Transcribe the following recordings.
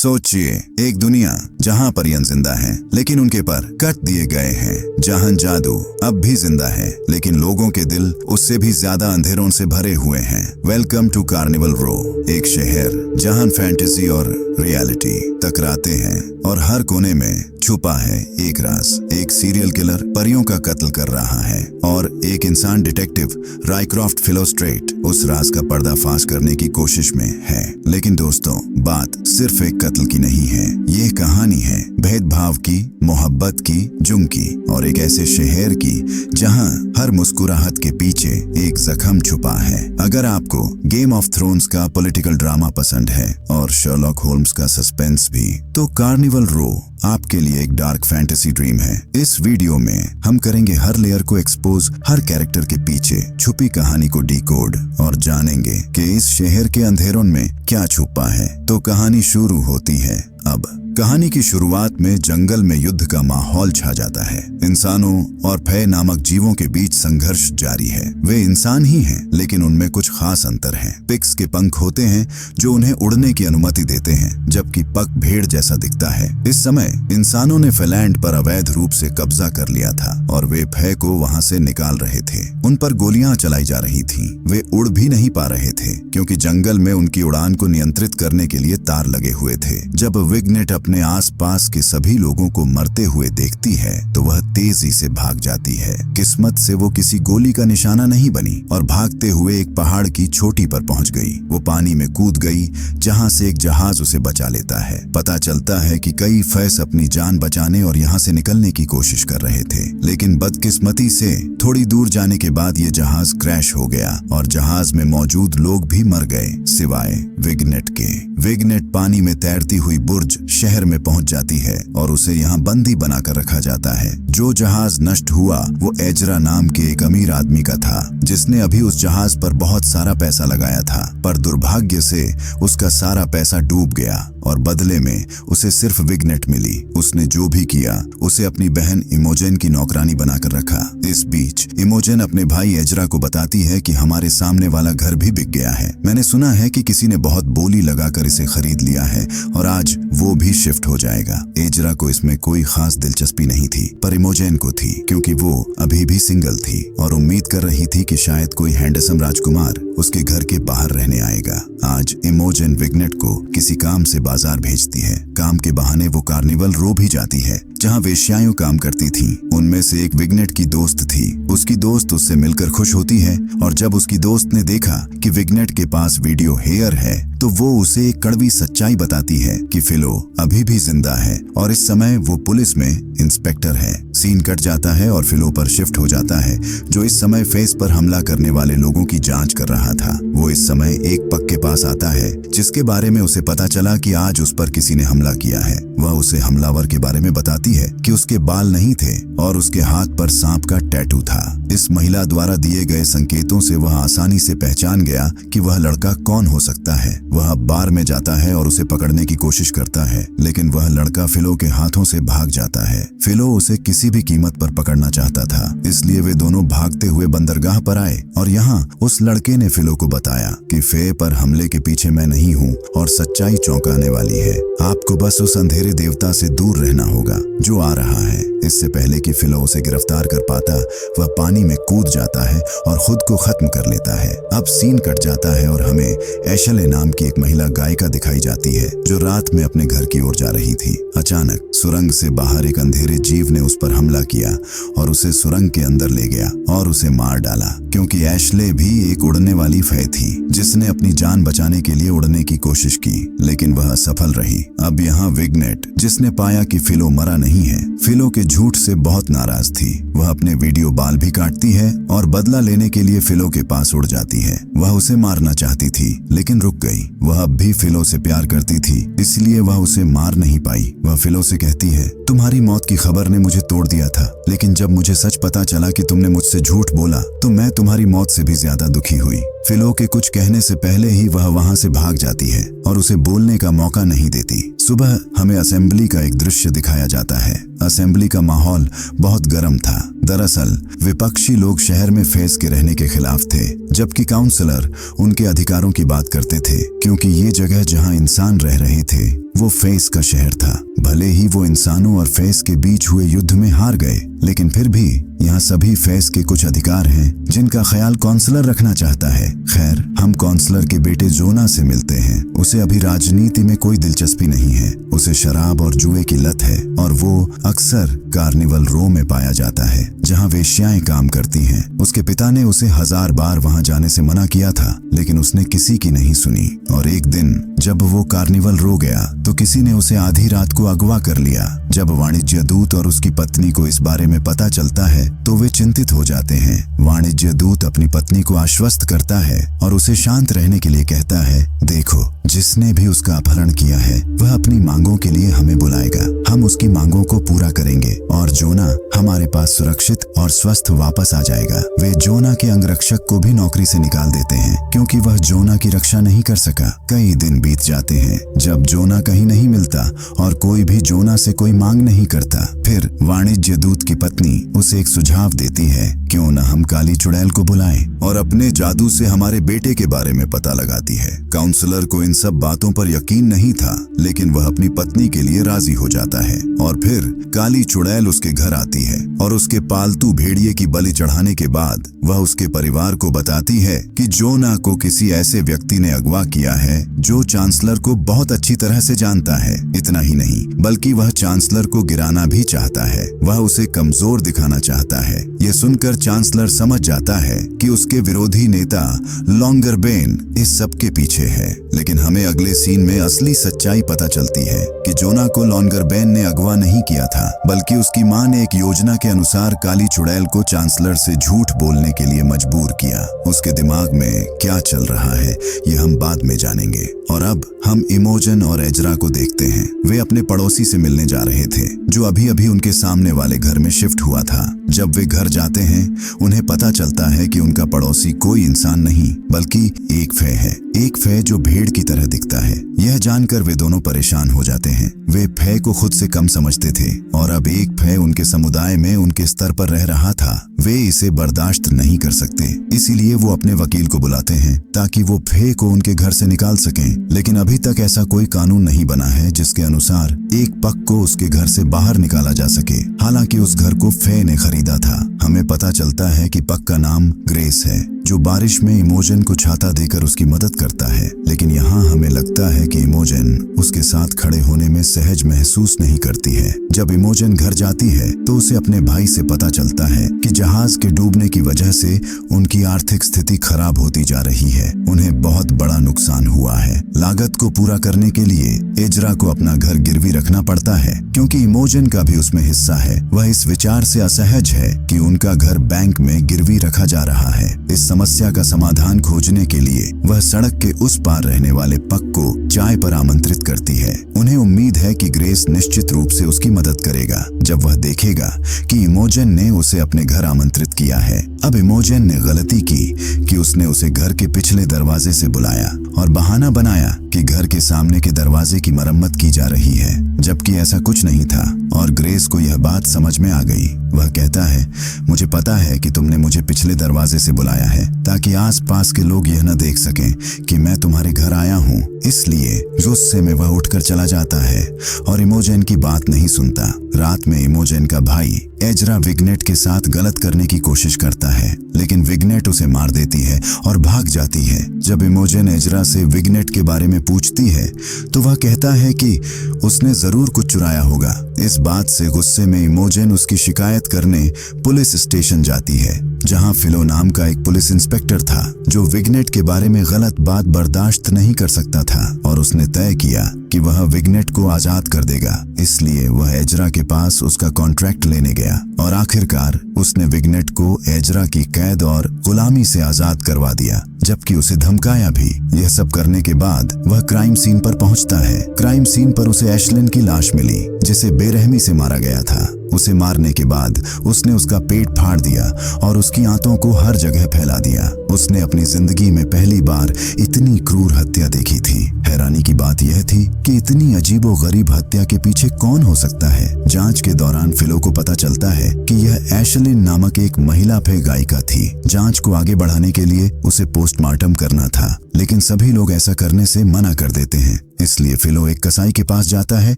सोचिए, एक दुनिया जहां परियन जिंदा हैं, लेकिन उनके पर कट दिए गए हैं। जहां जादू अब भी जिंदा है, लेकिन लोगों के दिल उससे भी ज्यादा अंधेरों से भरे हुए हैं। वेलकम टू कार्निवल रो, एक शहर जहां फैंटेसी और रियलिटी टकराते हैं और हर कोने में छुपा है एक राज। एक सीरियल किलर परियों का कत्ल कर रहा है और एक इंसान डिटेक्टिव रायक्रॉफ्ट फिलोस्ट्रेट उस राज का पर्दाफाश करने की कोशिश में है। लेकिन दोस्तों, बात सिर्फ एक कत्ल की नहीं है। ये कहानी है भेदभाव की, मोहब्बत की, जुर्म की और एक ऐसे शहर की जहां हर मुस्कुराहट के पीछे एक जख्म छुपा है। अगर आपको गेम ऑफ थ्रोन्स का पॉलिटिकल ड्रामा पसंद है और शर्लॉक होल्म्स का सस्पेंस भी, तो कार्निवल रो आपके लिए एक डार्क फैंटेसी ड्रीम है। इस वीडियो में हम करेंगे हर लेयर को एक्सपोज, हर कैरेक्टर के पीछे छुपी कहानी को डिकोड और जानेंगे कि इस शहर के अंधेरों में क्या छुपा है। तो कहानी शुरू होती है अब। कहानी की शुरुआत में जंगल में युद्ध का माहौल छा जाता है। इंसानों और फय नामक जीवों के बीच संघर्ष जारी है। वे इंसान ही हैं, लेकिन उनमें कुछ खास अंतर हैं। पिग्स के पंख होते हैं जो उन्हें उड़ने की अनुमति देते हैं, जबकि पग भेड़ जैसा दिखता है। इस समय इंसानों ने फेलैंड पर अवैध रूप से कब्जा कर लिया था और वे फय को वहां से निकाल रहे थे। उन पर गोलियां चलाई जा रही थीं। वे उड़ भी नहीं पा रहे थे क्योंकि जंगल में उनकी उड़ान को नियंत्रित करने के लिए तार लगे हुए थे। जब विग्नेट अपने आसपास के सभी लोगों को मरते हुए देखती है तो वह तेजी से भाग जाती है। किस्मत से वो किसी गोली का निशाना नहीं बनी और भागते हुए एक पहाड़ की चोटी पर पहुंच गई। वो पानी में कूद गई जहां से एक जहाज उसे बचा लेता है। पता चलता है कि कई फैस अपनी जान बचाने और यहां से निकलने की कोशिश कर रहे थे, लेकिन बदकिस्मती से थोड़ी दूर जाने के बाद ये जहाज क्रैश हो गया और जहाज में मौजूद लोग भी मर गए सिवाय विग्नेट के। विग्नेट पानी में तैरती हुई बुर्ज शहर में पहुंच जाती है और उसे यहाँ बंदी बनाकर रखा जाता है। जो जहाज नष्ट हुआ वो एजरा नाम के एक अमीर आदमी का था, जिसने अभी उस जहाज पर बहुत सारा पैसा लगाया था, पर दुर्भाग्य से उसका सारा पैसा डूब गया और बदले में उसे सिर्फ विग्नेट मिली। उसने जो भी किया उसे अपनी बहन इमोजेन की नौकरानी बनाकर रखा। इस बीच इमोजेन अपने भाई एजरा को बताती है कि हमारे सामने वाला घर भी बिक गया है। मैंने सुना है कि किसी ने बहुत बोली लगाकर इसे खरीद लिया है और आज वो भी शिफ्ट हो जाएगा। एजरा को इसमें कोई खास दिलचस्पी नहीं थी, पर इमोजेन को थी, क्योंकि वो अभी भी सिंगल थी और उम्मीद कर रही थी कि शायद कोई हैंडसम राजकुमार उसके घर के बाहर रहने आएगा। आज इमोजेन विग्नेट को किसी काम से बाजार भेजती है। काम के बहाने वो कार्निवल रो भी जाती है जहां वेश्याएं काम करती थीं। उनमें से एक विग्नेट की दोस्त थी। उसकी दोस्त उससे मिलकर खुश होती है और जब उसकी दोस्त ने देखा कि विग्नेट के पास वीडियो हेयर है तो वो उसे एक कड़वी सच्चाई बताती है कि फिलो अभी भी जिंदा है और इस समय वो पुलिस में इंस्पेक्टर है। सीन कट जाता है और फिलो पर शिफ्ट हो जाता है, जो इस समय फेस पर हमला करने वाले लोगों की जांच कर रहा था। वो इस समय एक पग के पास आता है जिसके बारे में उसे पता चला कि आज उस पर किसी ने हमला किया है। वह उसे हमलावर के बारे में बताती है कि उसके बाल नहीं थे और उसके हाथ पर सांप का टैटू था। इस महिला द्वारा दिए गए संकेतों से वह आसानी से पहचान गया कि वह लड़का कौन हो सकता है। वह बार में जाता है और उसे पकड़ने की कोशिश करता है, लेकिन वह लड़का फिलो के हाथों से भाग जाता है। फिलो उसे किसी भी कीमत पर पकड़ना चाहता था, इसलिए वे दोनों भागते हुए बंदरगाह पर आए और यहाँ उस लड़के ने फिलो को बताया कि फे पर हमले के पीछे मैं नहीं हूँ और सच्चाई चौंकाने वाली है। आपको बस उस अंधेरे देवता से दूर रहना होगा जो आ रहा है। इससे पहले कि फिलो उसे गिरफ्तार कर पाता, वह पानी में कूद जाता है और खुद को खत्म कर लेता है। अब सीन कट जाता है और हमें एशले नाम की एक महिला गायिका दिखाई जाती है जो रात में अपने घर की ओर जा रही थी। अचानक सुरंग से बाहर एक अंधेरे जीव ने उस पर हमला किया और उसे सुरंग के अंदर ले गया और उसे मार डाला, क्योंकि एशले भी एक उड़ने वाली फय थी जिसने अपनी जान बचाने के लिए उड़ने की कोशिश की, लेकिन वह असफल रही। अब यहाँ विग्नेट, जिसने पाया कि फिलो मरा नहीं है, फिलो के झूठ से बहुत नाराज थी। वह अपने वीडियो बाल भी काटती है और बदला लेने के लिए फिलो के पास उड़ जाती है। वह उसे मारना चाहती थी लेकिन रुक गई। वह अब भी फिलो से प्यार करती थी, इसलिए वह उसे मार नहीं पाई। वह फिलो से कहती है, तुम्हारी मौत की खबर ने मुझे तोड़ दिया था, लेकिन जब मुझे सच पता चला कि तुमने मुझसे झूठ बोला तो मैं तुम्हारी मौत से भी ज्यादा दुखी हुई। फिलो के कुछ कहने से पहले ही वह वहां से भाग जाती है और उसे बोलने का मौका नहीं देती। सुबह हमें असेंबली का एक दृश्य दिखाया जाता है। असेंबली का माहौल बहुत गर्म था। दरअसल विपक्षी लोग शहर में फेस के रहने के खिलाफ थे, जबकि काउंसलर उनके अधिकारों की बात करते थे, क्योंकि ये जगह जहां इंसान रह रहे थे वो फेस का शहर था। भले ही वो इंसानों और फेस के बीच हुए युद्ध में हार गए, लेकिन फिर भी यहाँ सभी फेस के कुछ अधिकार हैं जिनका ख्याल काउंसलर रखना चाहता है। खैर, हम काउंसलर के बेटे जोना से मिलते हैं। उसे अभी राजनीति में कोई दिलचस्पी नहीं है। उसे शराब और जुए की लत है और वो अक्सर कार्निवल रो में पाया जाता है जहाँ वेश्याएं काम करती हैं। उसके पिता ने उसे 1000 बार वहाँ जाने से मना किया था, लेकिन उसने किसी की नहीं सुनी। और एक दिन जब वो कार्निवल रो गया तो किसी ने उसे आधी रात को अगवा कर लिया। जब वाणिज्य दूत और उसकी पत्नी को इस बारे में पता चलता है तो वे चिंतित हो जाते हैं। वाणिज्य दूत अपनी पत्नी को आश्वस्त करता है और उसे शांत रहने के लिए कहता है, देखो, जिसने भी उसका अपहरण किया है वह अपनी मांगों के लिए हमें बुलाएगा। हम उसकी मांगों को पूरा करेंगे और जोना हमारे पास सुरक्षित और स्वस्थ वापस आ जाएगा। वे जोना के अंगरक्षक को भी नौकरी से निकाल देते हैं क्योंकि वह जोना की रक्षा नहीं कर सका। कई दिन बीत जाते हैं जब जोना कहीं नहीं मिलता और कोई भी जोना से कोई मांग नहीं करता। फिर वाणिज्य दूत की पत्नी उसे एक सुझाव देती है, क्यों न हम काली चुड़ैल को बुलाएं और अपने जादू से हमारे बेटे के बारे में पता लगाती है। काउंसलर को इन सब बातों पर यकीन नहीं था, लेकिन वह अपनी पत्नी के लिए राजी हो जाता है। और फिर काली चुड़ैल उसके घर आती है और उसके पालतू भेड़िए की बलि चढ़ाने के बाद वह उसके परिवार को बताती है कि जोना को किसी ऐसे व्यक्ति ने अगवा किया है जो चांसलर को बहुत अच्छी तरह से जानता है। इतना ही नहीं, बल्कि वह चांसलर को गिराना भी चाहता है। वह उसे कमजोर दिखाना चाहता है। ये सुनकर चांसलर समझ जाता है कि उसके विरोधी नेता लॉन्गरबेन इस सब के पीछे है। लेकिन हमें अगले सीन में असली सच्चाई पता चलती है कि जोना को लॉन्गरबेन ने अगवा नहीं किया था, बल्कि उसकी मां ने एक योजना के अनुसार काली चुड़ैल को चांसलर से झूठ बोलने के लिए मजबूर किया। उसके दिमाग में क्या चल रहा है ये हम बाद में जानेंगे। और अब हम इमोजन और एजरा को देखते हैं। वे अपने पड़ोसी से मिलने जा रहे थे जो अभी अभी उनके सामने वाले घर में शिफ्ट हुआ था। जब वे घर जाते हैं उन्हें पता चलता है कि उनका पड़ोसी कोई इंसान नहीं बल्कि एक फे है। एक फे जो भेड़ की तरह दिखता है। यह जानकर वे दोनों परेशान हो जाते हैं। वे फे को खुद से कम समझते थे और अब एक फे उनके समुदाय में उनके स्तर पर रह रहा था। वे इसे बर्दाश्त नहीं कर सकते, इसीलिए वो अपने वकील को बुलाते हैं ताकि वो फे को उनके घर से निकाल सकें। लेकिन अभी तक ऐसा कोई कानून नहीं बना है जिसके अनुसार एक पक को उसके घर से बाहर निकाला जा सके। हालांकि उस घर को फे ने खरीदा था। हमें पता चलता है कि पक का नाम ग्रेस है, जो बारिश में इमोजन को छाता देकर उसकी मदद करता है। लेकिन यहाँ हमें लगता है कि इमोजन उसके साथ खड़े होने में सहज महसूस नहीं करती है। जब इमोजन घर जाती है तो उसे अपने भाई से पता चलता है कि जहाज के डूबने की वजह से उनकी आर्थिक स्थिति खराब होती जा रही है। उन्हें बहुत बड़ा नुकसान हुआ है। लागत को पूरा करने के लिए एजरा को अपना घर गिरवी रखना पड़ता है क्योंकि इमोजन का भी उसमें हिस्सा है। वह इस विचार से असहज है कि उनका घर बैंक में गिरवी रखा जा रहा है। इस समस्या का समाधान खोजने के लिए वह सड़क के उस पार रहने वाले पक को चाय पर आमंत्रित करती है। उन्हें उम्मीद है कि ग्रेस निश्चित रूप से उसकी मदद करेगा जब वह देखेगा कि इमोजन ने उसे अपने घर आमंत्रित किया है। अब इमोजन ने गलती की कि उसने उसे घर के पिछले दरवाजे से बुलाया और बहाना बनाया कि घर के सामने के दरवाजे की मरम्मत की जा रही है, जबकि ऐसा कुछ नहीं था। और ग्रेस को यह बात समझ में आ गई। वह कहता है, मुझे पता है कि तुमने मुझे पिछले दरवाजे से बुलाया है ताकि आसपास के लोग यह न देख सकें कि मैं तुम्हारे घर आया हूँ। इसलिए गुस्से में वह उठकर चला जाता है और इमोजन की बात नहीं सुनता। रात में इमोजन का भाई एजरा विग्नेट के साथ गलत करने की कोशिश करता है, लेकिन विग्नेट उसे मार देती है और भाग जाती है। जब इमोजन एजरा से विग्नेट के बारे में पूछती है तो वह कहता है कि उसने जरूर कुछ चुराया होगा। इस बात से गुस्से में इमोजन उसकी शिकायत करने पुलिस स्टेशन जाती है, जहां फिलो नाम का एक पुलिस इंस्पेक्टर था जो विग्नेट के बारे में गलत बात बर्दाश्त नहीं कर सकता था और उसने तय किया कि वह विग्नेट को आजाद कर देगा। इसलिए वह एजरा के पास उसका कॉन्ट्रैक्ट लेने गया और आखिरकार उसने विग्नेट को एजरा की कैद और गुलामी से आजाद करवा दिया, जबकि उसे धमकाया भी। यह सब करने के बाद वह क्राइम सीन पर पहुंचता है। क्राइम सीन पर उसे एशलिन की लाश मिली जिसे बेरहमी से मारा गया था। उसे मारने के बाद उसने उसका पेट फाड़ दिया और उसकी आंतों को हर जगह फैला दिया। उसने अपनी जिंदगी में पहली बार इतनी क्रूर हत्या देखी थी। हैरानी की बात यह थी कि इतनी अजीबोगरीब हत्या के पीछे कौन हो सकता है। जांच के दौरान फिलो को पता चलता है कि यह एशलिन नामक एक महिला फे गायिका थी। जांच को आगे बढ़ाने के लिए उसे पोस्टमार्टम करना था, लेकिन सभी लोग ऐसा करने से मना कर देते हैं। इसलिए फिलो एक कसाई के पास जाता है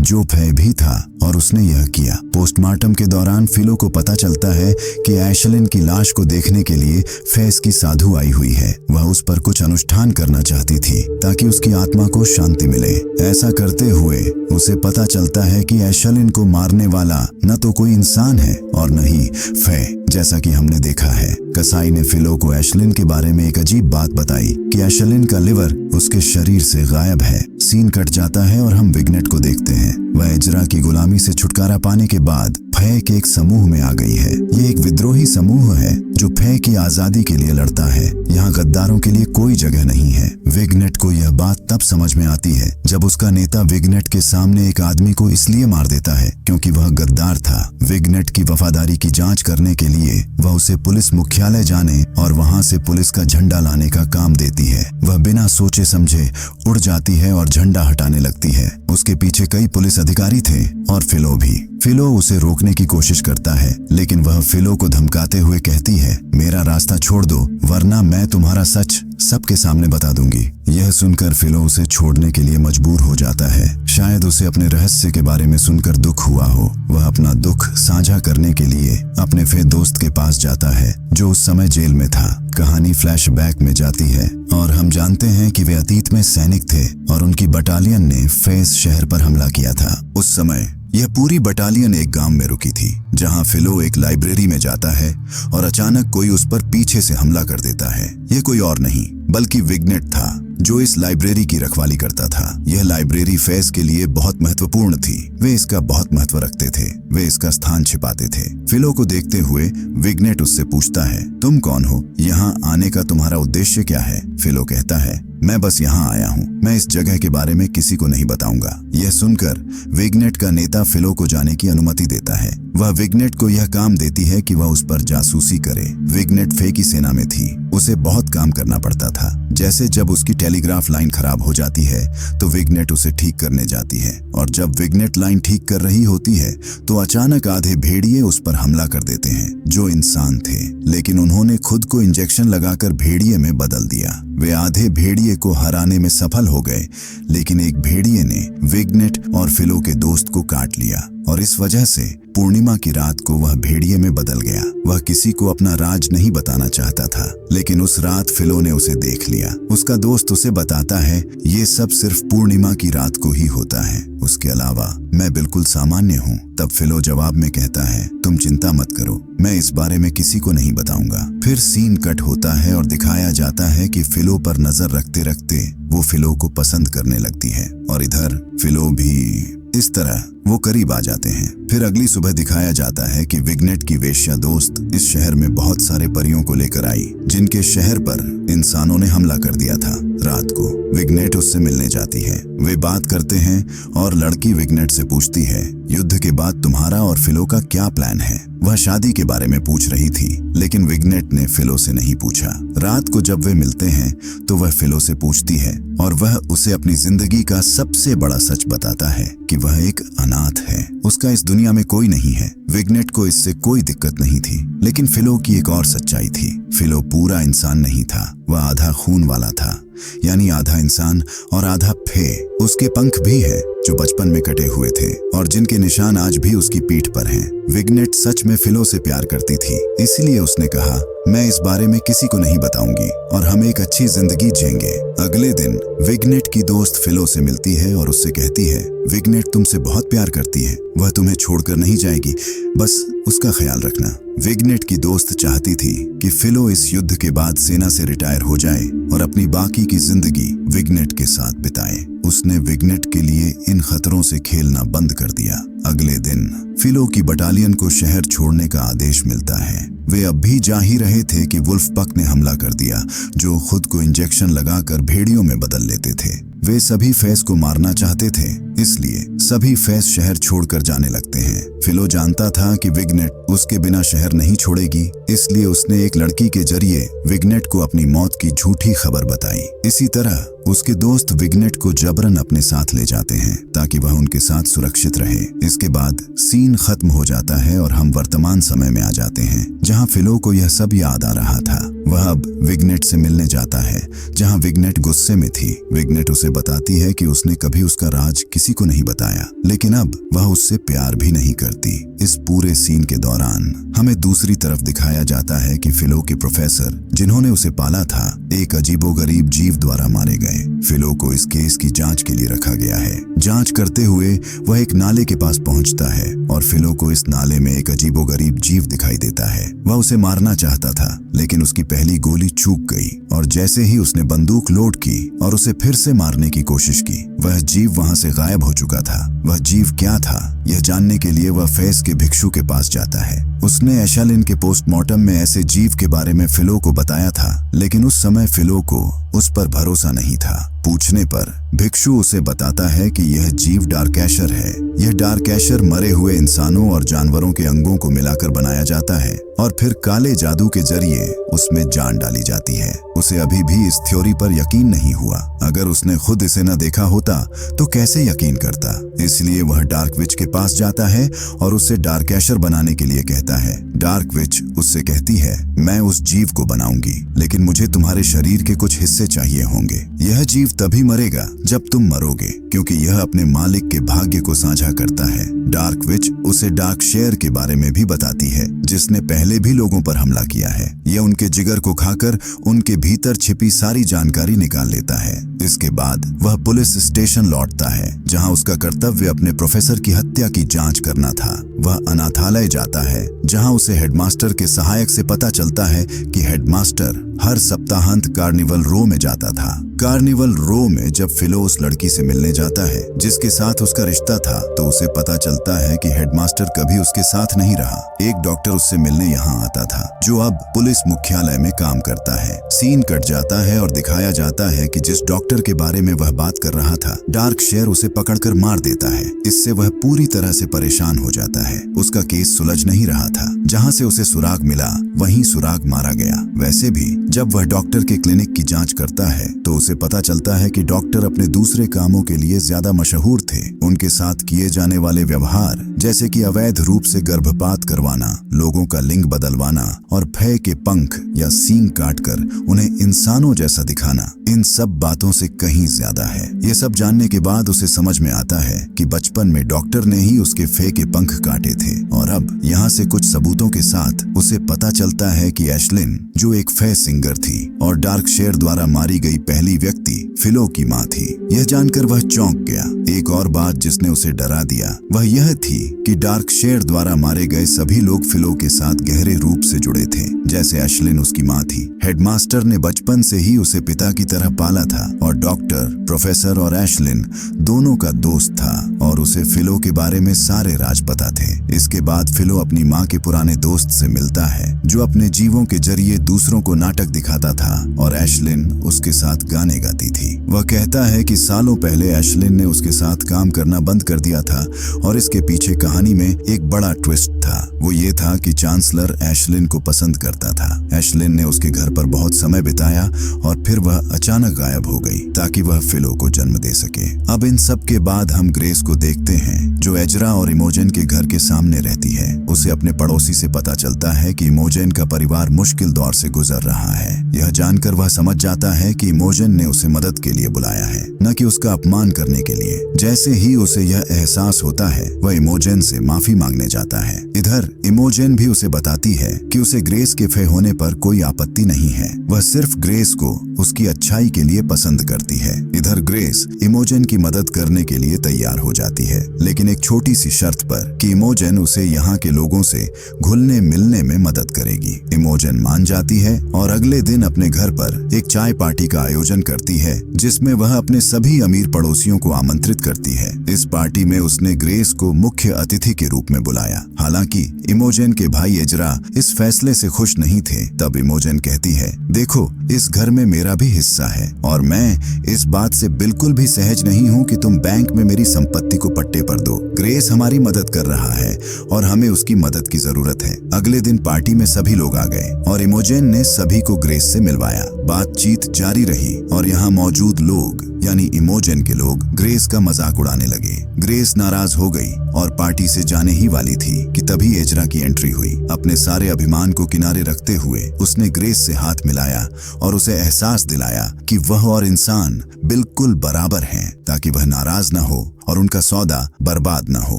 जो भय भी था और उसने यह किया। पोस्टमार्टम के दौरान फिलो को पता चलता है कि एशलिन की लाश को देखने के लिए फैज की साधु आई हुई है। वह उस पर कुछ अनुष्ठान करना चाहती थी ताकि उसकी आत्मा को शांति मिले। ऐसा करते हुए उसे पता चलता है कि एशलिन को मारने वाला न तो कोई इंसान है और न ही फे, जैसा कि हमने देखा है। कसाई ने फिलो को एशलिन के बारे में एक अजीब बात बताई कि एशलिन का लिवर उसके शरीर से गायब है। सीन कट जाता है और हम विग्नेट को देखते हैं। वह इजरा की गुलामी से छुटकारा पाने के बाद फे के एक समूह में आ गई है। ये एक विद्रोही समूह है जो फे की आजादी के लिए लड़ता है। यहाँ गद्दारों के लिए कोई जगह नहीं है। विग्नेट को यह बात तब समझ में आती है जब उसका नेता विग्नेट के सामने एक आदमी को इसलिए मार देता है क्योंकि वह गद्दार था। विग्नेट की वफादारी की जांच करने के लिए वह उसे पुलिस मुख्यालय जाने और वहां से पुलिस का झंडा लाने का काम देती है। वह बिना सोचे समझे उड़ जाती है और झंडा हटाने लगती है। उसके पीछे कई पुलिस अधिकारी थे और फिलो भी। फिलो उसे रोकने की कोशिश करता है लेकिन वह फिलो को धमकाते हुए कहती है, मेरा रास्ता छोड़ दो वरना मैं तुम्हारा सच सबके सामने बता दूंगी। यह सुनकर फिलो उसे छोड़ने के लिए मजबूर हो जाता है। शायद उसे अपने रहस्य के बारे में सुनकर दुख हुआ हो। वह अपना दुख साझा करने के लिए अपने फे दोस्त के पास जाता है जो उस समय जेल में था। कहानी फ्लैशबैक में जाती है और हम जानते हैं कि वे अतीत में सैनिक थे और उनकी बटालियन ने फेस शहर पर हमला किया था। उस समय यह पूरी बटालियन एक गांव में रुकी थी जहां फिलो एक लाइब्रेरी में जाता है और अचानक कोई उस पर पीछे से हमला कर देता है। यह कोई और नहीं बल्कि विग्नेट था जो इस लाइब्रेरी की रखवाली करता था। यह लाइब्रेरी फैज के लिए बहुत महत्वपूर्ण थी। वे इसका बहुत महत्व रखते थे। वे इसका स्थान छिपाते थे। फिलो को देखते हुए विग्नेट उससे पूछता है, तुम कौन हो? यहाँ आने का तुम्हारा उद्देश्य क्या है? फिलो कहता है, मैं बस यहाँ आया हूँ। मैं इस जगह के बारे में किसी को नहीं बताऊंगा। यह सुनकर विग्नेट का नेता फिलो को जाने की अनुमति देता है। वह विग्नेट को यह काम देती है कि वह उस पर जासूसी करे। विग्नेट फे की सेना में थी। उसे बहुत काम करना पड़ता था। जैसे जब उसकी टेलीग्राफ लाइन खराब हो जाती है तो विग्नेट उसे ठीक करने जाती है और जब विग्नेट लाइन ठीक कर रही होती है तो अचानक आधे भेड़िए उस पर हमला कर देते हैं जो इंसान थे, लेकिन उन्होंने खुद को इंजेक्शन लगाकर भेड़िए में बदल दिया। वे आधे भेड़िए को हराने में सफल हो गए लेकिन एक भेड़िए ने विग्नेट और फिलो के दोस्त को काट लिया और इस वजह से पूर्णिमा की रात को वह भेड़िए में बदल गया। वह किसी को अपना राज नहीं बताना चाहता था लेकिन उस रात फिलो ने उसे देख लिया। उसका दोस्त उसे बताता है ये सब सिर्फ पूर्णिमा की रात को ही होता है, उसके अलावा मैं बिल्कुल सामान्य हूँ। तब फिलो जवाब में कहता है, तुम चिंता मत करो, मैं इस बारे में किसी को नहीं बताऊंगा। फिर सीन कट होता है और दिखाया जाता है कि फिलो पर नजर रखते रखते वो फिलो को पसंद करने लगती है और इधर फिलो भी। इस तरह वो करीब आ जाते हैं। फिर अगली सुबह दिखाया जाता है कि विग्नेट की वेश्या दोस्त इस शहर में बहुत सारे परियों को लेकर आई जिनके शहर पर इंसानों ने हमला कर दिया था। रात को विग्नेट उससे मिलने जाती है। वे बात करते हैं और लड़की विग्नेट से पूछती है, युद्ध के बाद तुम्हारा और फिलो का क्या प्लान है? वह शादी के बारे में पूछ रही थी लेकिन विग्नेट ने फिलो से नहीं पूछा। रात को जब वे मिलते हैं तो वह फिलो से पूछती है और वह उसे अपनी जिंदगी का सबसे बड़ा सच बताता है कि वह एक अनाथ है। उसका इस दुनिया में कोई नहीं है। विग्नेट को इससे कोई दिक्कत नहीं थी लेकिन फिलो की एक और सच्चाई थी। फिलो पूरा इंसान नहीं था, वह आधा खून वाला था, यानी आधा इंसान और आधा फे। उसके पंख भी है जो बचपन में कटे हुए थे और जिनके निशान आज भी उसकी पीठ पर हैं। विग्नेट सच में फिलो से प्यार करती थी, इसलिए उसने कहा, मैं इस बारे में किसी को नहीं बताऊंगी और हम एक अच्छी जिंदगी जिएंगे। अगले दिन विग्नेट की दोस्त फिलो से मिलती है और उससे कहती है, विग्नेट तुमसे बहुत प्यार करती है, वह तुम्हें छोड़कर नहीं जाएगी, बस उसका ख्याल रखना। विग्नेट की दोस्त चाहती थी कि फिलो इस युद्ध के बाद सेना से रिटायर हो जाए और अपनी बाकी की जिंदगी विग्नेट के साथ बिताए। उसने विग्नेट के लिए इन खतरों से खेलना बंद कर दिया। अगले दिन फिलो की बटालियन को शहर छोड़ने का आदेश मिलता है। वे अब भी जा ही रहे थे कि वुल्फ पक ने हमला कर दिया जो खुद को इंजेक्शन लगाकर भेड़ियों में बदल लेते थे। वे सभी फैज को मारना चाहते थे, इसलिए सभी फैस शहर छोड़कर जाने लगते हैं। फिलो जानता था कि विग्नेट उसके बिना शहर नहीं छोड़ेगी, इसलिए उसने एक लड़की के जरिए विग्नेट को अपनी मौत की झूठी खबर बताई। इसी तरह उसके दोस्त विग्नेट को जबरन अपने साथ ले जाते हैं ताकि वह उनके साथ सुरक्षित रहे। इसके बाद सीन खत्म हो जाता है और हम वर्तमान समय में आ जाते हैं, जहां फिलो को यह सब याद आ रहा था। वह अब विग्नेट से मिलने जाता है, जहां विग्नेट गुस्से में थी। विग्नेट उसे बताती है कि उसने कभी उसका राज किसी को नहीं बताया, लेकिन अब वह उससे प्यार भी नहीं करती। इस पूरे सीन के दौरान हमें दूसरी तरफ दिखाया जाता है कि फिलो के प्रोफेसर, जिन्होंने उसे पाला था, एक अजीबोगरीब जीव द्वारा मारे गए। फिलो को इस केस की जांच के लिए रखा गया है। जांच करते हुए वह एक नाले के पास पहुंचता है और फिलो को इस नाले में एक अजीबोगरीब जीव दिखाई देता है। वह उसे मारना चाहता था, लेकिन उसकी पहली गोली चूक गई और जैसे ही उसने बंदूक लोड की और उसे फिर से मारने की कोशिश की, वह जीव वहां से गायब हो चुका था। वह जीव क्या था, यह जानने के लिए वह फैस के भिक्षु के पास जाता है। उसने एशालिन के पोस्टमार्टम में ऐसे जीव के बारे में फिलो को बताया था, लेकिन उस समय फिलो को उस पर भरोसा नहीं था। पूछने पर भिक्षु उसे बताता है कि यह जीव डार्कैशर है। यह डार्कैशर मरे हुए इंसानों और जानवरों के अंगों को मिलाकर बनाया जाता है और फिर काले जादू के जरिए उसमें जान डाली जाती है। उसे अभी भी इस थ्योरी पर यकीन नहीं हुआ। अगर उसने खुद इसे न देखा होता तो कैसे यकीन करता। इसलिए वह डार्क विच के पास जाता है और उसे डार्कैशर बनाने के लिए कहता है। डार्क विच उससे कहती है, मैं उस जीव को बनाऊंगी, लेकिन मुझे तुम्हारे शरीर के कुछ हिस्से चाहिए होंगे। यह जीव तभी मरेगा जब तुम मरोगे, क्योंकि यह अपने मालिक के भाग्य को साझा करता है। डार्क विच उसे डार्क शेयर के बारे में भी बताती है, जिसने पहले भी लोगों पर हमला किया है। यह उनके जिगर को खाकर उनके भीतर छिपी सारी जानकारी निकाल लेता है। इसके बाद वह पुलिस स्टेशन लौटता है, जहां उसका कर्तव्य अपने प्रोफेसर की हत्या की जांच करना था। वह अनाथालय जाता है, जहां उसे हेडमास्टर के सहायक से पता चलता है कि हेडमास्टर हर सप्ताहांत कार्निवल रो में जाता था। कार्निवल रो में जब फिलो उस लड़की से मिलने जाता है जिसके साथ उसका रिश्ता था, तो उसे पता चलता है कि हेडमास्टर कभी उसके साथ नहीं रहा। एक डॉक्टर उससे मिलने यहाँ आता था, जो अब पुलिस मुख्यालय में काम करता है। सीन कट जाता है और दिखाया जाता है कि जिस डॉक्टर के बारे में वह बात कर रहा था, डार्क शेयर उसे पकड़कर मार देता है। इससे वह पूरी तरह से परेशान हो जाता है। उसका केस सुलझ नहीं रहा था। जहाँ से उसे सुराग मिला, वहीं सुराग मारा गया। वैसे भी जब वह डॉक्टर के क्लिनिक की जांच करता है, तो उसे पता चलता है कि डॉक्टर अपने दूसरे कामों के लिए ज्यादा मशहूर थे। उनके साथ किए जाने वाले व्यवहार, जैसे कि अवैध रूप से गर्भपात करवाना, लोगों का लिंग बदलवाना और भय के पंख या सींग काटकर उन्हें इंसानों जैसा दिखाना, इन सब बातों से कहीं ज्यादा है। ये सब जानने के बाद उसे समझ में आता है कि बचपन में डॉक्टर ने ही उसके फे के पंख काटे थे। और अब यहाँ से कुछ सबूतों के साथ उसे पता चलता है कि एशलिन, जो एक फे सिंगर थी और डार्क शेयर द्वारा मारी गई पहली व्यक्ति फिलो की माँ थी। यह जानकर वह चौंक गया। एक और बात जिसने उसे डरा दिया वह यह थी कि डार्क शेयर द्वारा मारे गए सभी लोग फिलो के साथ गहरे रूप से जुड़े थे, जैसे एशलिन उसकी माँ थी। हेडमास्टर ने बचपन से ही उसे पिता की तरह पाला था और डॉक्टर, प्रोफेसर और एशलिन दोनों का दोस्त था और उसे फिलो के बारे में सारे राज पता थे। इसके बाद फिलो अपनी माँ के पुराने दोस्त से मिलता है, जो अपने जीवों के जरिए दूसरों को नाटक दिखाता था और एशलिन उसके साथ गाने गाती थी। वह कहता है कि सालों पहले एशलिन ने उसके साथ काम करना बंद कर दिया था और इसके पीछे कहानी में एक बड़ा ट्विस्ट था। वो ये था कि चांसलर एशलिन को पसंद करता था। एशलिन ने उसके घर पर बहुत समय बिताया और फिर वह अचानक गायब हो गई ताकि वह फिलो को जन्म दे सके। अब इन सब के बाद हम ग्रेस को देखते हैं, जो एजरा और इमोजेन के घर के सामने रहती है। उसे अपने पड़ोसी से पता चलता है कि इमोजेन का परिवार मुश्किल दौर से गुजर रहा है। यह जानकर वह समझ जाता है कि इमोजेन ने उसे मदद के लिए बुलाया है, न कि उसका अपमान करने के लिए। जैसे ही उसे यह एहसास होता है, वह इमोजेन से माफी मांगने जाता है। इधर इमोजेन भी उसे बताती है कि उसे ग्रेस के फे होने पर कोई आपत्ति नहीं है। वह सिर्फ ग्रेस को उसकी अच्छाई के लिए पसंद करती है। इधर ग्रेस इमोजेन की मदद करने के लिए तैयार हो जाती है, लेकिन एक छोटी सी शर्त पर कि इमोजेन उसे यहाँ के लोगों से घुलने मिलने में मदद करेगी। इमोजेन मान जाती है और अगले दिन अपने घर पर एक चाय पार्टी का आयोजन करती है, जिसमें वह अपने सभी अमीर पड़ोसियों को आमंत्रित करती है। इस पार्टी में उसने ग्रेस को मुख्य अतिथि के रूप में बुलाया। हालांकि इमोजेन के भाई एजरा इस फैसले से खुश नहीं थे। तब इमोजेन कहती है, देखो, इस घर में मेरा भी हिस्सा है और मैं इस बात से बिल्कुल भी सहज नहीं हूँ कि तुम बैंक में मेरी संपत्ति संपत्ति को पट्टे पर दो। ग्रेस हमारी मदद कर रहा है और हमें उसकी मदद की जरूरत है। अगले दिन पार्टी में सभी लोग आ गए और इमोजेन ने सभी को ग्रेस से मिलवाया। बातचीत जारी रही और यहाँ मौजूद लोग यानी इमोजेन के लोग ग्रेस का मजाक उड़ाने लगे। ग्रेस नाराज हो गई और पार्टी से जाने ही वाली थी कि तभी एजरा की एंट्री हुई। अपने सारे अभिमान को किनारे रखते हुए उसने ग्रेस से हाथ मिलाया और उसे एहसास दिलाया कि वह और इंसान बिल्कुल बराबर हैं, ताकि वह नाराज न हो और उनका सौदा बर्बाद न हो।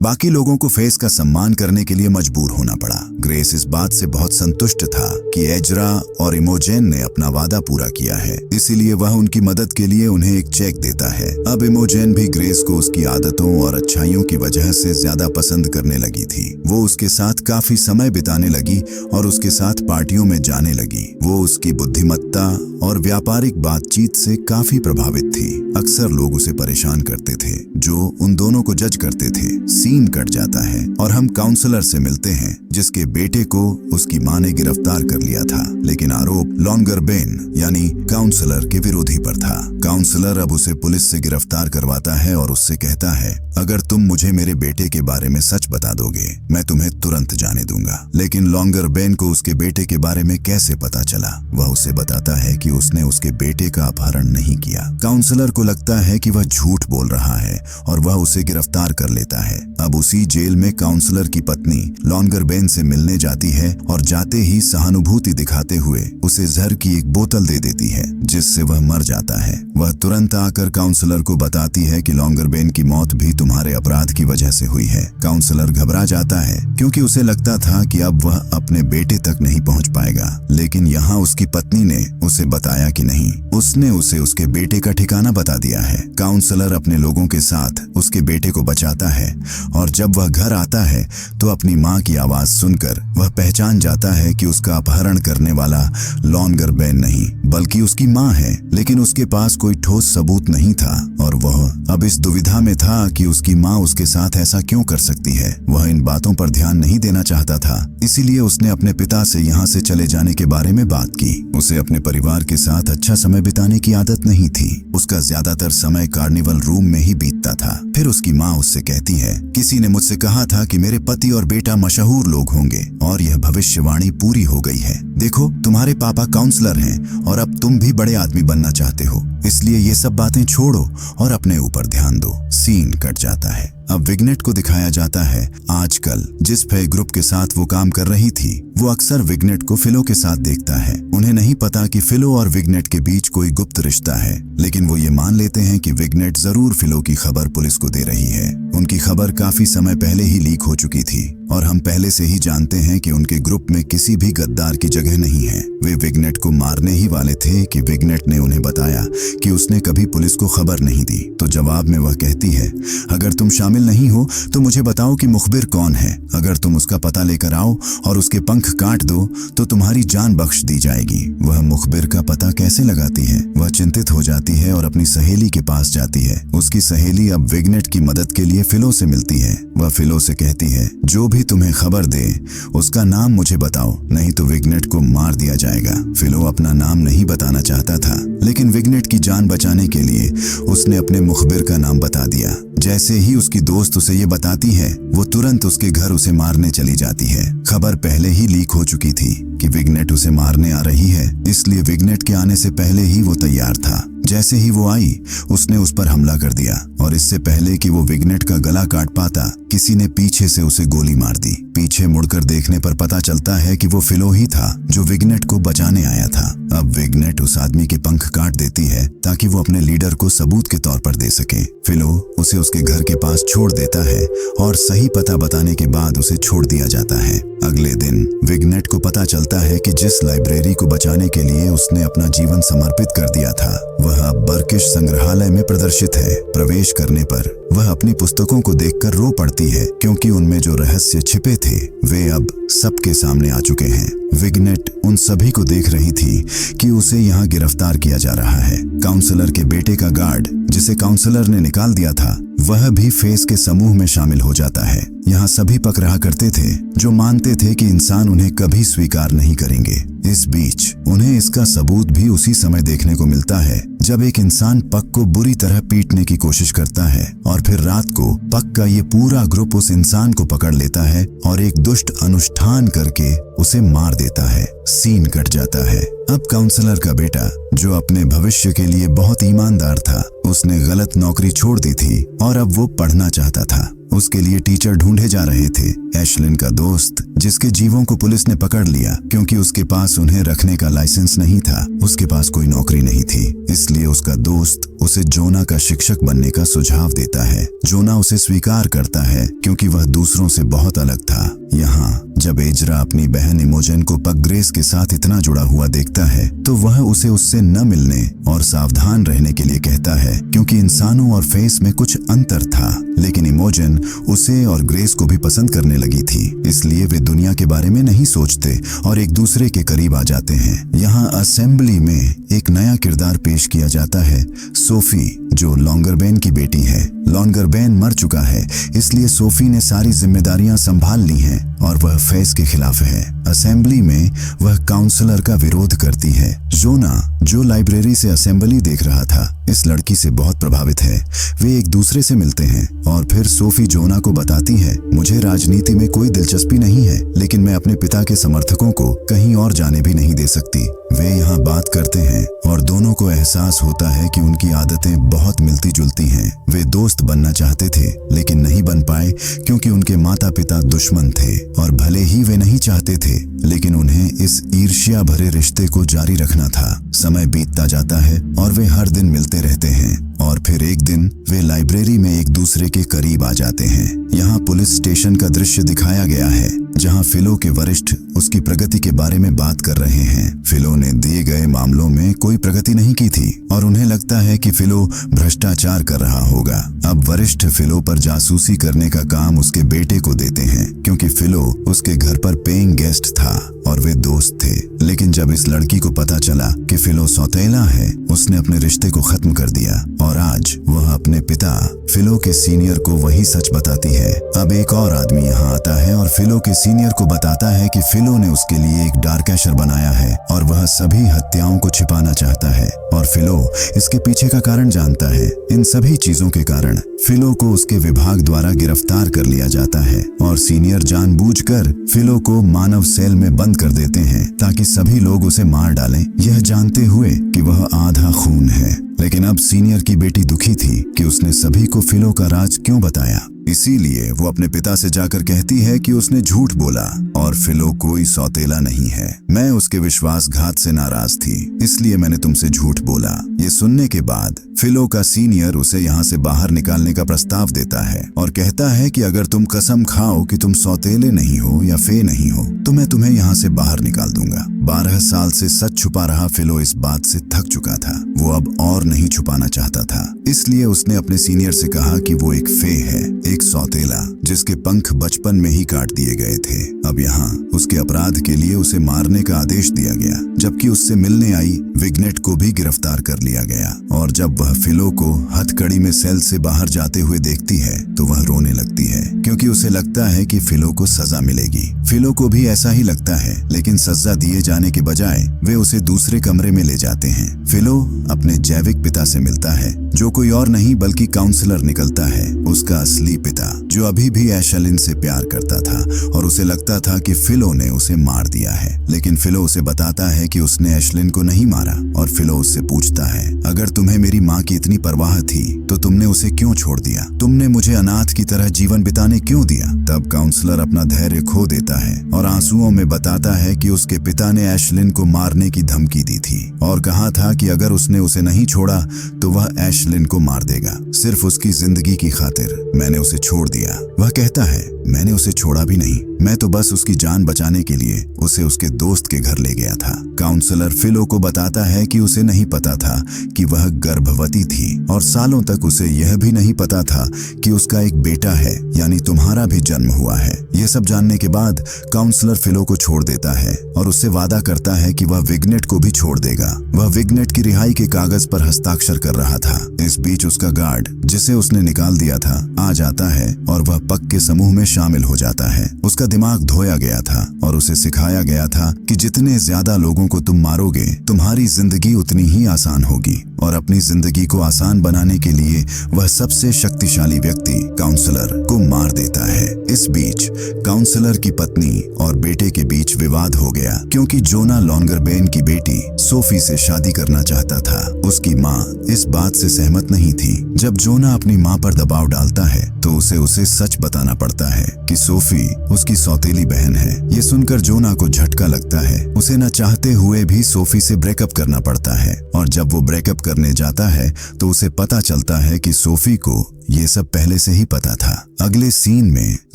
बाकी लोगों को फेस का सम्मान करने के लिए मजबूर होना पड़ा। ग्रेस इस बात से बहुत संतुष्ट था कि एजरा और इमोजेन ने अपना वादा पूरा किया है, इसीलिए वह उनकी मदद के लिए उन्हें एक चेक देता है। अब इमोजेन भी ग्रेस को उसकी आदतों और अच्छाइयों की वजह से ज्यादा पसंद करने लगी थी। वो उसके साथ काफी समय बिताने लगी और उसके साथ पार्टियों में जाने लगी। वो उसकी बुद्धिमत्ता और व्यापारिक बातचीत से काफी प्रभावित थी। अक्सर लोग उसे परेशान करते थे जो उन दोनों को जज करते थे। सीन कट जाता है और हम काउंसलर से मिलते हैं जिसके बेटे को उसकी मां ने गिरफ्तार कर लिया था, लेकिन आरोप लॉन्गरबेन यानी काउंसलर के विरोधी पर था। काउंसलर अब उसे पुलिस से गिरफ्तार करवाता है और उससे कहता है, अगर तुम मुझे मेरे बेटे के बारे में सच बता दोगे मैं तुम्हें तुरंत जाने दूंगा। लेकिन लॉन्गरबेन को उसके बेटे के बारे में कैसे पता चला? वह उसे बताता है कि उसने उसके बेटे का अपहरण नहीं किया। काउंसलर को लगता है कि वह झूठ बोल रहा है और वह उसे गिरफ्तार कर लेता है। अब उसी जेल में काउंसलर की पत्नी लॉन्गरबेन से मिलने जाती है और जाते ही सहानुभूति दिखाते हुए उसे जहर की एक बोतल दे देती है जिससे वह मर जाता है। वह तुरंत आकर काउंसलर को बताती है कि लॉन्गरबेन की मौत भी तुम्हारे अपराध की वजह से हुई है। काउंसलर घबरा जाता है क्योंकि उसे लगता था कि अब वह अपने बेटे तक नहीं पहुंच पाएगा, लेकिन यहाँ उसकी पत्नी ने उसे बताया कि नहीं, उसने उसे उसके बेटे का ठिकाना बता दिया है। काउंसलर अपने लोगों के साथ उसके बेटे को बचाता है और जब वह घर आता है तो अपनी मां की आवाज सुनकर वह पहचान जाता है कि उसका अपहरण करने वाला लॉन्गरबेन नहीं बल्कि उसकी मां है। लेकिन उसके पास कोई ठोस सबूत नहीं था और वह अब इस दुविधा में था कि उसकी मां उसके साथ ऐसा क्यों कर सकती है। वह इन बातों पर ध्यान नहीं देना चाहता था, इसीलिए उसने अपने पिता से यहाँ से चले जाने के बारे में बात की। उसे अपने परिवार के साथ अच्छा समय बिताने की आदत नहीं थी। उसका ज्यादातर समय कार्निवल रूम में ही बीतता था। फिर उसकी माँ उससे कहती है, किसी ने मुझसे कहा था कि मेरे पति और बेटा मशहूर लोग होंगे और यह भविष्यवाणी पूरी हो गई है। देखो, तुम्हारे पापा काउंसलर हैं और अब तुम भी बड़े आदमी बनना चाहते हो, इसलिए ये सब बातें छोड़ो और अपने ऊपर ध्यान दो। सीन कट जाता है। अब विग्नेट को दिखाया जाता है। आजकल जिस फे ग्रुप के साथ वो काम कर रही थी वो अक्सर विग्नेट को फिलो के साथ देखता है। उन्हें नहीं पता कि फिलो और विग्नेट के बीच कोई गुप्त रिश्ता है, लेकिन वो ये मान लेते हैं कि विग्नेट जरूर फिलो की खबर पुलिस को दे रही है। उनकी खबर काफी समय पहले ही लीक हो चुकी थी और हम पहले से ही जानते हैं कि उनके ग्रुप में किसी भी गद्दार की जगह नहीं है। वे विग्नेट को मारने ही वाले थे कि विग्नेट ने उन्हें बताया कि उसने कभी पुलिस को खबर नहीं दी। तो जवाब में वह कहती है, अगर तुम शामिल नहीं हो तो मुझे बताओ कि मुखबिर कौन है। अगर तुम उसका पता लेकर आओ और उसके पंख काट दो तो तुम्हारी जान बख्श दी जाएगी। वह मुखबिर का पता कैसे लगाती है? वह चिंतित हो जाती है और अपनी सहेली के पास जाती है। उसकी सहेली अब विग्नेट की मदद के लिए फिलो से मिलती है। वह फिलो से कहती है, जो भी तुम्हें खबर दे उसका नाम मुझे बताओ, नहीं तो विग्नेट को मार दिया जाएगा। फिलो अपना नाम नहीं बताना चाहता था, लेकिन विग्नेट की जान बचाने के लिए उसने अपने मुखबिर का नाम बता दिया। जैसे ही उसकी दोस्त उसे ये बताती है वो तुरंत उसके घर उसे मारने चली जाती है। खबर पहले ही लीक हो चुकी थी कि विग्नेट उसे मारने आ रही है, इसलिए विग्नेट के आने से पहले ही वो तैयार था। जैसे ही वो आई उसने उस पर हमला कर दिया और इससे पहले कि वो विग्नेट का गला काट पाता किसी ने पीछे से उसे गोली मार दी। पीछे मुड़कर देखने पर पता चलता है कि वो फिलो ही था जो विग्नेट को बचाने आया था। अब विग्नेट उस आदमी के पंख काट देती है ताकि वो अपने लीडर को सबूत के तौर पर दे सके। फिलो उसे उसके घर के पास छोड़ देता है और सही पता बताने के बाद उसे छोड़ दिया जाता है। अगले दिन विग्नेट को पता चलता है कि जिस लाइब्रेरी को बचाने के लिए उसने अपना जीवन समर्पित कर दिया था वह अब बर्किश संग्रहालय में प्रदर्शित है। प्रवेश करने पर वह अपनी पुस्तकों को देखकर रो पड़ती है क्योंकि उनमें जो रहस्य छिपे थे वे अब सबके सामने आ चुके हैं। विग्नेट उन सभी को देख रही थी कि उसे यहाँ गिरफ्तार किया जा रहा है। काउंसलर के बेटे का गार्ड जिसे काउंसलर ने निकाल दिया था वह भी फेस के समूह में शामिल हो जाता है, यहाँ सभी पक रहा करते थे जो मानते थे कि इंसान उन्हें कभी स्वीकार नहीं करेंगे। इस बीच उन्हें इसका सबूत भी उसी समय देखने को मिलता है जब एक इंसान पक को बुरी तरह पीटने की कोशिश करता है और फिर रात को पक का ये पूरा ग्रुप उस इंसान को पकड़ लेता है और एक दुष्ट अनुष्ठान करके उसे मार देता है। सीन कट जाता है। अब काउंसलर का बेटा, जो अपने भविष्य के लिए बहुत ईमानदार था, उसने गलत नौकरी छोड़ दी थी और अब वो पढ़ना चाहता था। उसके लिए टीचर ढूंढे जा रहे थे। एशलिन का दोस्त, जिसके जीवों को पुलिस ने पकड़ लिया क्योंकि उसके पास उन्हें रखने का लाइसेंस नहीं था, उसके पास कोई नौकरी नहीं थी, इसलिए उसका दोस्त उसे जोना का शिक्षक बनने का सुझाव देता है। जोना उसे स्वीकार करता है क्योंकि वह दूसरों से बहुत अलग था। यहाँ जब एजरा अपनी बहन इमोजन को पक ग्रेस के साथ इतना जुड़ा हुआ देखता है तो वह उसे उससे न मिलने और सावधान रहने के लिए कहता है क्योंकि इंसानों और फेस में कुछ अंतर था। लेकिन इमोजन उसे और ग्रेस को भी पसंद करने लगी थी, इसलिए वे दुनिया के बारे में नहीं सोचते और एक दूसरे के करीब आ जाते हैं। यहाँ असेंबली में एक नया किरदार पेश किया जाता है, सोफी, जो लॉन्गरबेन की बेटी है। लॉन्गरबेन मर चुका है, इसलिए सोफी ने सारी जिम्मेदारियां संभाल ली हैं और वह फेस के खिलाफ है। असेंबली में वह काउंसलर का विरोध करती है। जोना, जो लाइब्रेरी से असेंबली देख रहा था, इस लड़की से बहुत प्रभावित है। वे एक दूसरे से मिलते हैं और फिर सोफी जोना को बताती है, मुझे राजनीति में कोई दिलचस्पी नहीं है, लेकिन मैं अपने पिता के समर्थकों को कहीं और जाने भी नहीं दे सकती। वे यहाँ बात करते हैं और दोनों को एहसास होता है कि उनकी आदतें बहुत मिलती जुलती हैं। वे दोस्त बनना चाहते थे लेकिन नहीं बन पाए क्योंकि उनके माता पिता दुश्मन थे और भले ही वे नहीं चाहते थे लेकिन उन्हें इस ईर्ष्या भरे रिश्ते को जारी रखना था। समय बीतता जाता है और वे हर दिन मिलते रहते हैं और फिर एक दिन वे लाइब्रेरी में एक दूसरे के करीब आ जाते हैं। यहाँ पुलिस स्टेशन का दृश्य दिखाया गया है जहाँ फिलो के वरिष्ठ उसकी प्रगति के बारे में बात कर रहे हैं। फिलो ने दिए गए मामलों में कोई प्रगति नहीं की थी और उन्हें लगता है कि फिलो भ्रष्टाचार कर रहा होगा। अब वरिष्ठ फिलो पर जासूसी करने का काम उसके बेटे को देते हैं क्योंकि फिलो उसके घर पर पेइंग गेस्ट था और वे दोस्त थे। लेकिन जब इस लड़की को पता चला कि फिलो सौतेला है, उसने अपने रिश्ते को खत्म कर दिया और आज वह अपने पिता फिलो के सीनियर को वही सच बताती है। अब एक और आदमी यहाँ आता है और फिलो के सीनियर को बताता है कि फिलो ने उसके लिए एक डार्केशर बनाया है और वह सभी हत्याओं को छिपाना चाहता है और फिलो इसके पीछे का कारण जानता है। इन सभी चीजों के कारण फिलो को उसके विभाग द्वारा गिरफ्तार कर लिया जाता है और सीनियर जानबूझकर फिलो को मानव सेल में बंद कर देते हैं ताकि सभी लोग उसे मार डालें, यह जानते हुए कि वह आधा खून है। लेकिन अब सीनियर की बेटी दुखी थी कि उसने सभी को फिलो का राज क्यों बताया, इसीलिए वो अपने पिता से जाकर कहती है कि उसने झूठ बोला और फिलो कोई सौतेला नहीं है। मैं उसके विश्वासघात से नाराज थी, इसलिए मैंने तुमसे झूठ बोला। ये सुनने के बाद फिलो का सीनियर उसे यहाँ से बाहर निकालने का प्रस्ताव देता है और कहता है कि अगर तुम कसम खाओ कि तुम सौतेले नहीं हो या फे नहीं हो तो मैं तुम्हें यहाँ से बाहर निकाल दूंगा। 12 साल से सच छुपा रहा फिलो इस बात से थक चुका था। वो अब और नहीं छुपाना चाहता था, इसलिए उसने अपने सीनियर से कहा कि वो एक फे है, एक सौतेला जिसके पंख बचपन में ही काट दिए गए थे। अब यहाँ उसके अपराध के लिए उसे मारने का आदेश दिया गया, जबकि उससे मिलने आई विग्नेट को भी गिरफ्तार कर लिया गया। और जब वह फिलो को हथकड़ी में सेल से बाहर जाते हुए देखती है तो वह रोने लगती है क्योंकि उसे लगता है कि फिलो को सजा मिलेगी। फिलो को भी ऐसा ही लगता है, लेकिन सजा दिए जाने के बजाय वे उसे दूसरे कमरे में ले जाते हैं। फिलो अपने जैविक पिता से मिलता है, जो कोई और नहीं बल्कि काउंसलर निकलता है, उसका असली पिता, जो अभी भी एशलिन से प्यार करता था और उसे लगता था कि फिलो ने उसे मार दिया है। लेकिन फिलो उसे बताता है कि उसने एशलिन को नहीं मारा और फिलो उससे पूछता है, अगर तुम्हें मेरी माँ की इतनी परवाह थी तो तुमने उसे क्यों छोड़ दिया? तुमने मुझे अनाथ की तरह जीवन बिताने क्यों दिया? तब काउंसलर अपना धैर्य खो देता है और आंसुओं में बताता है कि उसके पिता ने एशलिन को मारने की धमकी दी थी और कहा था कि अगर उसने उसे नहीं छोड़ा तो वह एशलिन को मार देगा, सिर्फ उसकी जिंदगी की खातिर। मैंने उसे छोड़ दिया। वह कहता है, मैंने उसे छोड़ा भी नहीं, मैं तो बस उसकी जान बचाने के लिए उसे उसके दोस्त के घर ले गया था। काउंसलर फिलो को बताता है कि उसे नहीं पता था कि वह गर्भवती थी और सालों तक उसे यह भी नहीं पता था कि उसका एक बेटा है, यानी तुम्हारा भी जन्म हुआ है। यह सब जानने के बाद काउंसलर फिलो को छोड़ देता है और उससे वादा करता है कि वह विग्नेट को भी छोड़ देगा। वह विग्नेट की रिहाई के कागज पर हस्ताक्षर कर रहा था। इस बीच उसका गार्ड, जिसे उसने निकाल दिया था, आ जाता है और वह पक के समूह में शामिल हो जाता है। उसका दिमाग धोया गया था और उसे सिखाया गया था कि जितने ज्यादा लोगों को तुम मारोगे तुम्हारी जिंदगी उतनी ही आसान होगी, और अपनी जिंदगी को आसान बनाने के लिए वह सबसे शक्तिशाली व्यक्ति काउंसलर को मार देता है। इस बीच काउंसलर की पत्नी और बेटे के बीच विवाद हो गया, क्योंकि जोना लॉन्गरबेन की बेटी सोफी से शादी करना चाहता था। उसकी माँ इस बात से सहमत नहीं थी। जब जोना अपनी माँ पर दबाव डालता है तो उसे सच बताना पड़ता है कि सोफी उसकी सौतेली बहन है। ये सुनकर जोना को झटका लगता है। उसे न चाहते हुए भी सोफी से ब्रेकअप करना पड़ता है, और जब वो ब्रेकअप करने जाता है तो उसे पता चलता है कि सोफी को ये सब पहले से ही पता था। अगले सीन में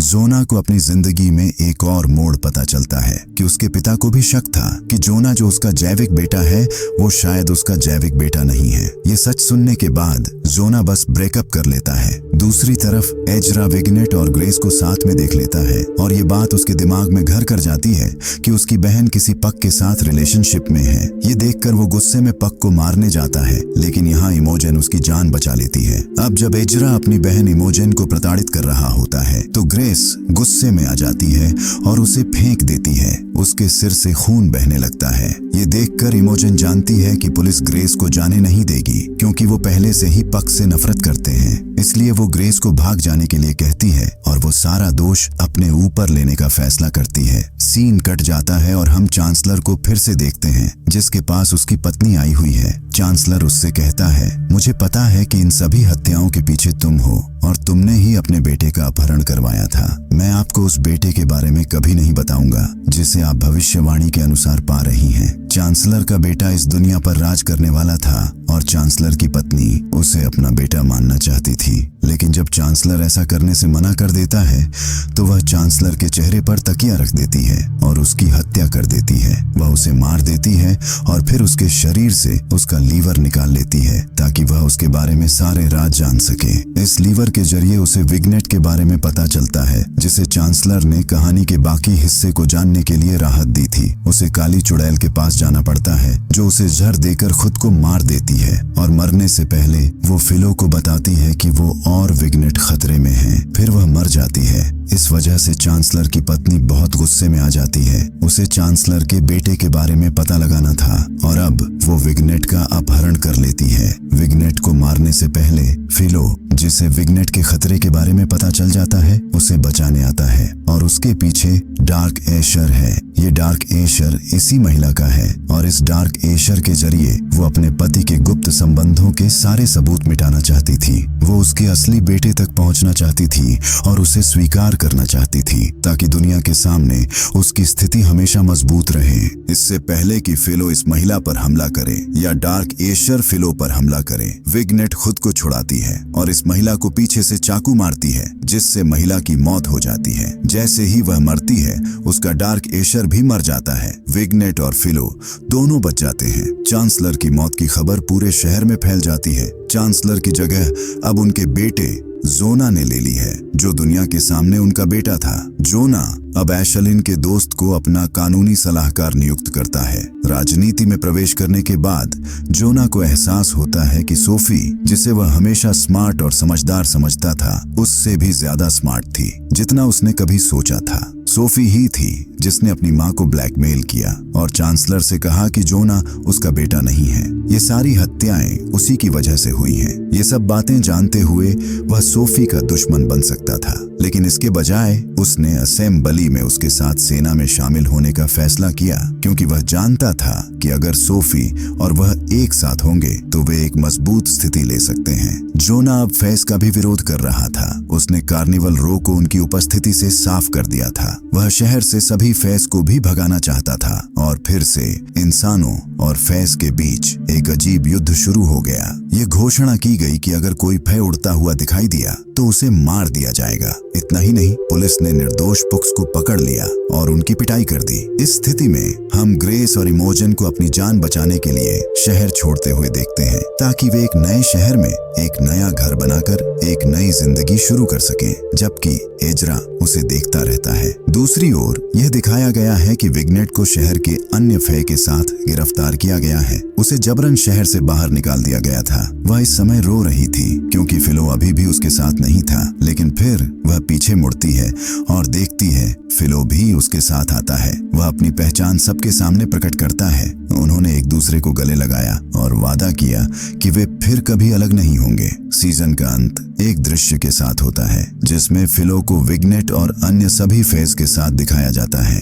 जोना को अपनी जिंदगी में एक और मोड़ पता चलता है कि उसके पिता को भी शक था कि जोना जो उसका जैविक बेटा है वो शायद उसका जैविक बेटा नहीं है। ये सच सुनने के बाद जोना बस ब्रेकअप कर लेता है। दूसरी तरफ एजरा विग्नेट और ग्रेस को साथ में देख लेता है, और ये बात उसके दिमाग में घर कर जाती है कि उसकी बहन किसी पक के साथ रिलेशनशिप में है। ये देखकर वो गुस्से में पक को मारने जाता है, लेकिन यहाँ इमोजन उसकी जान बचा लेती है। अब जब एजरा अपनी बहन इमोजन को प्रताड़ित कर रहा होता है तो ग्रेस गुस्से में आ जाती है और उसे फेंक देती है। उसके सिर से खून बहने लगता है। ये देखकर इमोजन जानती है कि पुलिस ग्रेस को जाने नहीं देगी, क्योंकि वो पहले से ही पक से नफरत करते हैं। इसलिए वो ग्रेस को भाग जाने के लिए कहती है और वो सारा दोष अपने ऊपर लेने का फैसला करती है। सीन कट जाता है और हम चांसलर को फिर से देखते हैं, जिसके पास उसकी पत्नी आई हुई है। चांसलर उससे कहता है, मुझे पता है कि इन सभी हत्याओं के पीछे तुम हो और तुमने ही अपने बेटे का अपहरण करवाया था। मैं आपको उस बेटे के बारे में कभी नहीं बताऊंगा जिसे आप भविष्यवाणी के अनुसार पा रही हैं। चांसलर का बेटा इस दुनिया पर राज करने वाला था और चांसलर की पत्नी उसे अपना बेटा मानना चाहती थी, लेकिन जब चांसलर ऐसा करने से मना कर देता है तो वह चांसलर के चेहरे पर तकिया रख देती है और उसकी हत्या कर देती है। वह उसे मार देती है और फिर उसके शरीर से उसका लीवर निकाल लेती है ताकि वह उसके बारे में सारे राज जान सके। इस लीवर के जरिए उसे विग्नेट के बारे में पता चलता है, जिसे चांसलर ने कहानी के बाकी हिस्से को जानने के लिए राहत दी थी। उसे काली चुड़ैल के पास जाना पड़ता है, जो उसे जहर देकर खुद को मार देती है, और मरने से पहले वो फिलो को बताती है कि वो और विग्नेट खतरे में है। फिर वह मर जाती है। इस वजह से चांसलर की पत्नी बहुत गुस्से में आ जाती है। उसे चांसलर के बेटे के बारे में पता लगाना था और अब वो विग्नेट का अपहरण कर लेती है। विग्नेट को मारने से पहले फिलो, जिसे विग्नेट के खतरे के बारे में पता चल जाता है, उसे बचाने आता है और उसके पीछे डार्क एशर है। ये डार्क एशर इसी महिला का है और इस डार्क एशर के जरिए वो अपने पति के गुप्त संबंधों के सारे सबूत मिटाना चाहती थी। वो उसके असली बेटे तक पहुंचना चाहती थी और उसे स्वीकार करना चाहती थी ताकि दुनिया के सामने उसकी स्थिति हमेशा मजबूत रहे। इससे पहले कि फिलो इस महिला पर हमला करे या डार्क एशर फिलो पर हमला करे, विग्नेट खुद को छुड़ाती है और इस महिला को पीछे से चाकू मारती है, जिससे महिला की मौत हो जाती है। जैसे ही वह मरती है, उसका डार्क एशर भी मर जाता है। विग्नेट और फिलो दोनों बच जाते हैं। चांसलर की मौत की खबर पूरे शहर में फैल जाती है। चांसलर की जगह अब उनके बेटे जोना ने ले ली है, जो दुनिया के सामने उनका बेटा था। जोना अब एशलिन के दोस्त को अपना कानूनी सलाहकार नियुक्त करता है। राजनीति में प्रवेश करने के बाद जोना को एहसास होता है कि सोफी, जिसे वह हमेशा स्मार्ट और समझदार समझता था, उससे भी ज्यादा स्मार्ट थी जितना उसने कभी सोचा था। सोफी ही थी जिसने अपनी माँ को ब्लैकमेल किया और चांसलर से कहा कि जोना उसका बेटा नहीं है। ये सारी हत्याएं उसी की वजह से हुई हैं। ये सब बातें जानते हुए वह सोफी का दुश्मन बन सकता था, लेकिन इसके बजाय उसने असेंबली में उसके साथ सेना में शामिल होने का फैसला किया, क्योंकि वह जानता था कि अगर सोफी और वह एक साथ होंगे तो वे एक मजबूत स्थिति ले सकते हैं। जोना अब फैस का भी विरोध कर रहा था। उसने कार्निवल रो को उनकी उपस्थिति से साफ कर दिया था। वह शहर से सभी फैस को भी भगाना चाहता था और फिर से इंसानों और फैस के बीच एक अजीब युद्ध शुरू हो गया। ये घोषणा की गई कि अगर कोई फै उड़ता हुआ दिखाई दिया तो उसे मार दिया जाएगा। इतना ही नहीं, पुलिस ने निर्दोष पुक्स को पकड़ लिया और उनकी पिटाई कर दी। इस स्थिति में हम ग्रेस और इमोजन को अपनी जान बचाने के लिए शहर छोड़ते हुए देखते हैं, ताकि वे एक नए शहर में एक नया घर बनाकर एक नई जिंदगी शुरू कर सकें, जबकि एजरा उसे देखता रहता है। दूसरी ओर यह दिखाया गया है कि विग्नेट को शहर के अन्य फे के साथ गिरफ्तार किया गया है। उसे जबरन शहर से बाहर निकाल दिया गया था। वह इस समय रो रही थी क्योंकि फिलो अभी भी उसके साथ नहीं था, लेकिन फिर वह पीछे मुड़ती है और देखती है फिलो भी उसके साथ आता है। वह अपनी पहचान सबके सामने प्रकट करता है। उन्होंने एक दूसरे को गले लगाया और वादा किया कि वे फिर कभी अलग नहीं होंगे। सीजन का अंत एक दृश्य के साथ होता है जिसमें फिलो को विग्नेट और अन्य सभी फेज के साथ दिखाया जाता है।